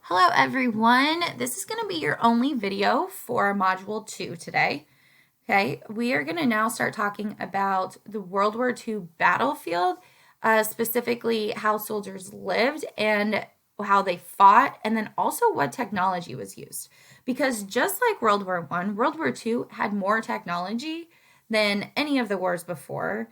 Hello everyone, this is going to be your only video for Module 2 today. Okay, we are going to now start talking about the World War II battlefield, specifically how soldiers lived and how they fought, and then also what technology was used. Because just like World War I, World War II had more technology than any of the wars before.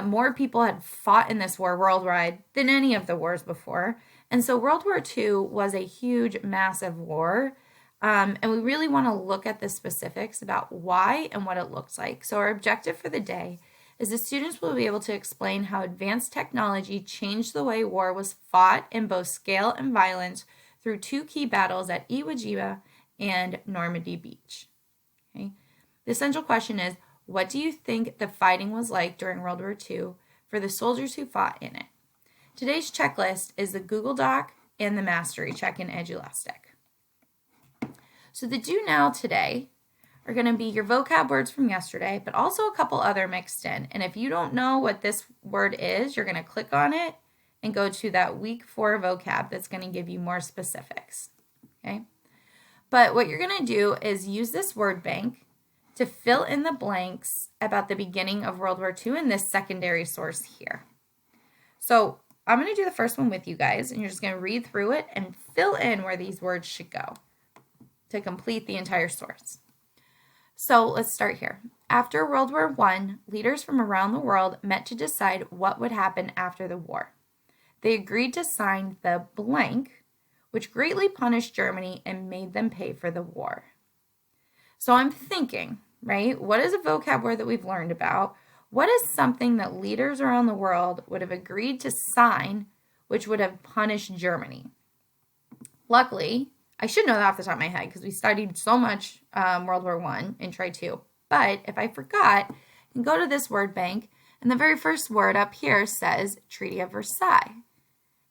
More people had fought in this war worldwide than any of the wars before. And so World War II was a huge, massive war. And we really want to look at the specifics about why and what it looks like. So our objective for the day is the students will be able to explain how advanced technology changed the way war was fought in both scale and violence through two key battles at Iwo Jima and Normandy Beach. Okay? The essential question is, what do you think the fighting was like during World War II for the soldiers who fought in it? Today's checklist is the Google Doc and the Mastery Check in Edulastic. So the do now today are going to be your vocab words from yesterday, but also a couple other mixed in. And if you don't know what this word is, you're going to click on it and go to that week 4 vocab that's going to give you more specifics. Okay? But what you're going to do is use this word bank to fill in the blanks about the beginning of World War II in this secondary source here. So I'm going to do the first one with you guys, and you're just going to read through it and fill in where these words should go to complete the entire source. So let's start here. After World War I, leaders from around the world met to decide what would happen after the war. They agreed to sign the blank, which greatly punished Germany and made them pay for the war. So I'm thinking, right, what is a vocab word that we've learned about? What is something that leaders around the world would have agreed to sign, which would have punished Germany? Luckily, I should know that off the top of my head because we studied so much World War I and Try 2. But if I forgot, you can go to this word bank, and the very first word up here says Treaty of Versailles.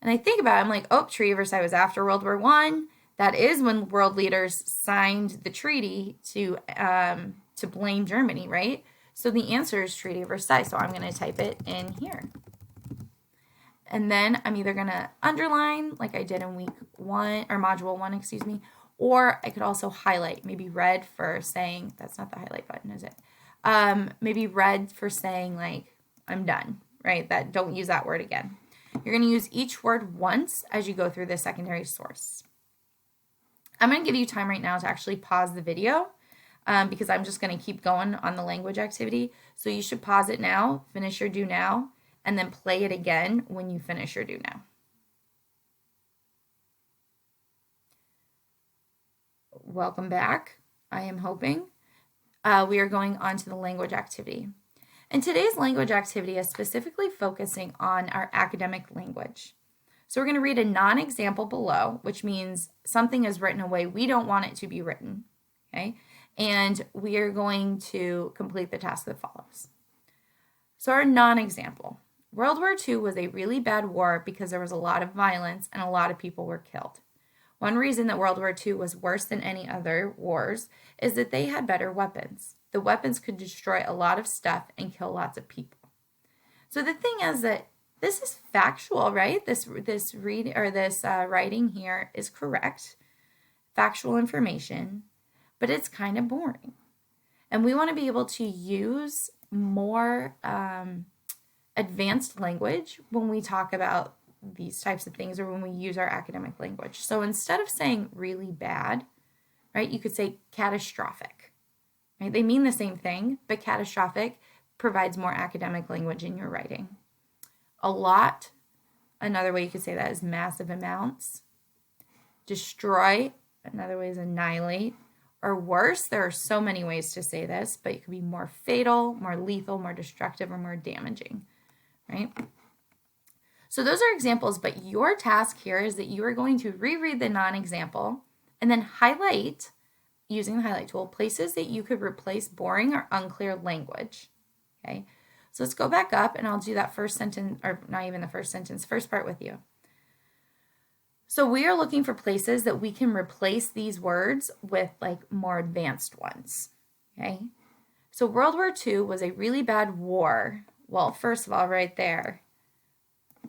And I think about it, I'm like, oh, Treaty of Versailles was after World War I. That is when world leaders signed the treaty to blame Germany, right? So the answer is Treaty of Versailles. So I'm going to type it in here. And then I'm either going to underline like I did in week 1 or module 1, excuse me, or I could also highlight, maybe red for saying, that's not the highlight button, is it? Maybe red for saying like, I'm done, right? That don't use that word again. You're going to use each word once as you go through the secondary source. I'm going to give you time right now to actually pause the video because I'm just going to keep going on the language activity. So you should pause it now, finish your do now, and then play it again when you finish your do now. Welcome back, I am hoping. We are going on to the language activity. And today's language activity is specifically focusing on our academic language. So we're going to read a non-example below, which means something is written a way we don't want it to be written, okay? And we are going to complete the task that follows. So our non-example. World War II was a really bad war because there was a lot of violence and a lot of people were killed. One reason that World War II was worse than any other wars is that they had better weapons. The weapons could destroy a lot of stuff and kill lots of people. So the thing is that this is factual, right? This writing here is correct, factual information, but it's kind of boring. And we want to be able to use more advanced language when we talk about these types of things or when we use our academic language. So instead of saying really bad, right, you could say catastrophic, right? They mean the same thing, but catastrophic provides more academic language in your writing. A lot, another way you could say that is massive amounts. Destroy, another way is annihilate. Or worse, there are so many ways to say this, but it could be more fatal, more lethal, more destructive, or more damaging, right? So those are examples, but your task here is that you are going to reread the non-example and then highlight, using the highlight tool, places that you could replace boring or unclear language, okay? So let's go back up and I'll do that first sentence, or not even the first sentence, first part with you. So we are looking for places that we can replace these words with like more advanced ones, okay? So World War II was a really bad war. Well, first of all, right there,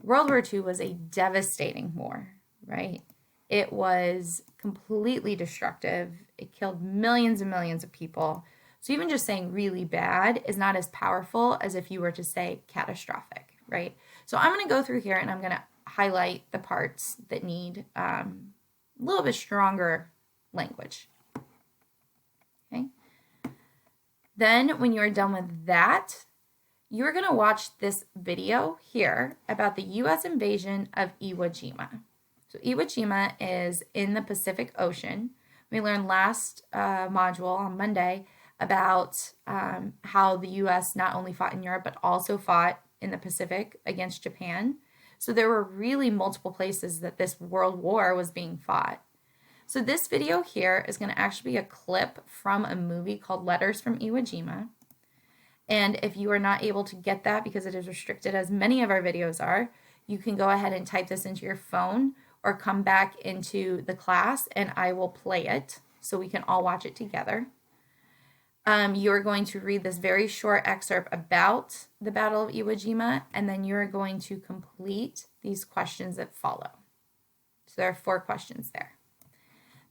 World War II was a devastating war, right? It was completely destructive. It killed millions and millions of people. So even just saying really bad is not as powerful as if you were to say catastrophic, right? So I'm going to go through here and I'm going to highlight the parts that need a little bit stronger language. Okay. Then when you are done with that, you're going to watch this video here about the U.S. invasion of Iwo Jima. So Iwo Jima is in the Pacific Ocean. We learned last module on Monday about how the U.S. not only fought in Europe, but also fought in the Pacific against Japan. So there were really multiple places that this world war was being fought. So this video here is going to actually be a clip from a movie called Letters from Iwo Jima. And if you are not able to get that because it is restricted, as many of our videos are, you can go ahead and type this into your phone or come back into the class and I will play it so we can all watch it together. You're going to read this very short excerpt about the Battle of Iwo Jima, and then you're going to complete these questions that follow. So there are 4 questions there.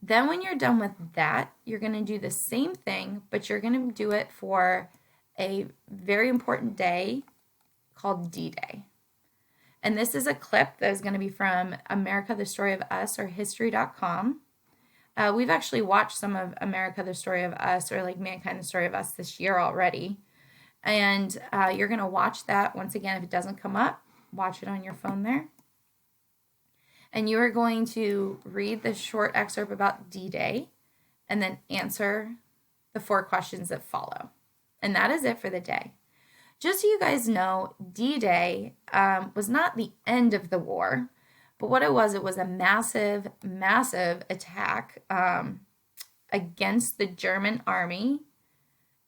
Then when you're done with that, you're going to do the same thing, but you're going to do it for a very important day called D-Day. And this is a clip that is going to be from America, the Story of Us, or History.com. We've actually watched some of America, the Story of Us, or like Mankind, the Story of Us this year already. And you're going to watch that. Once again, if it doesn't come up, watch it on your phone there. And you are going to read the short excerpt about D-Day and then answer the 4 questions that follow. And that is it for the day. Just so you guys know, D-Day was not the end of the war, but what it was a massive, massive attack against the German army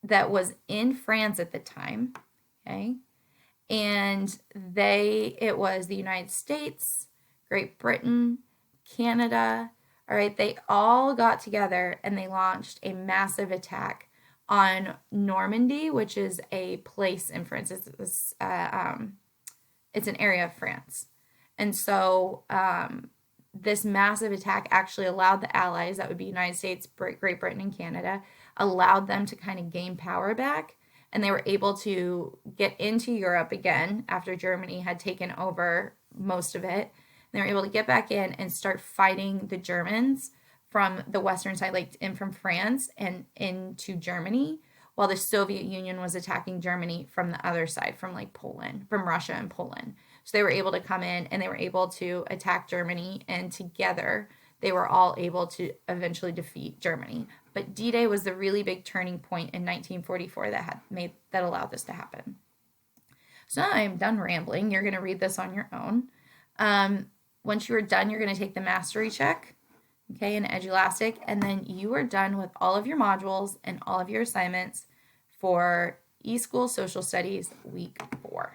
that was in France at the time, okay? And it was the United States, Great Britain, Canada, all right? They all got together and they launched a massive attack on Normandy, which is a place in France. It's an area of France. And so this massive attack actually allowed the Allies, that would be United States, Great Britain, and Canada, allowed them to kind of gain power back. And they were able to get into Europe again after Germany had taken over most of it. And they were able to get back in and start fighting the Germans from the western side, like in from France and into Germany, while the Soviet Union was attacking Germany from the other side, from like Poland, from Russia and Poland. So they were able to come in and they were able to attack Germany, and together they were all able to eventually defeat Germany. But D-Day was the really big turning point in 1944 that allowed this to happen. So now I'm done rambling. You're going to read this on your own. Once you are done, you're going to take the mastery check, okay, in Edulastic, and then you are done with all of your modules and all of your assignments for eSchool Social Studies Week 4.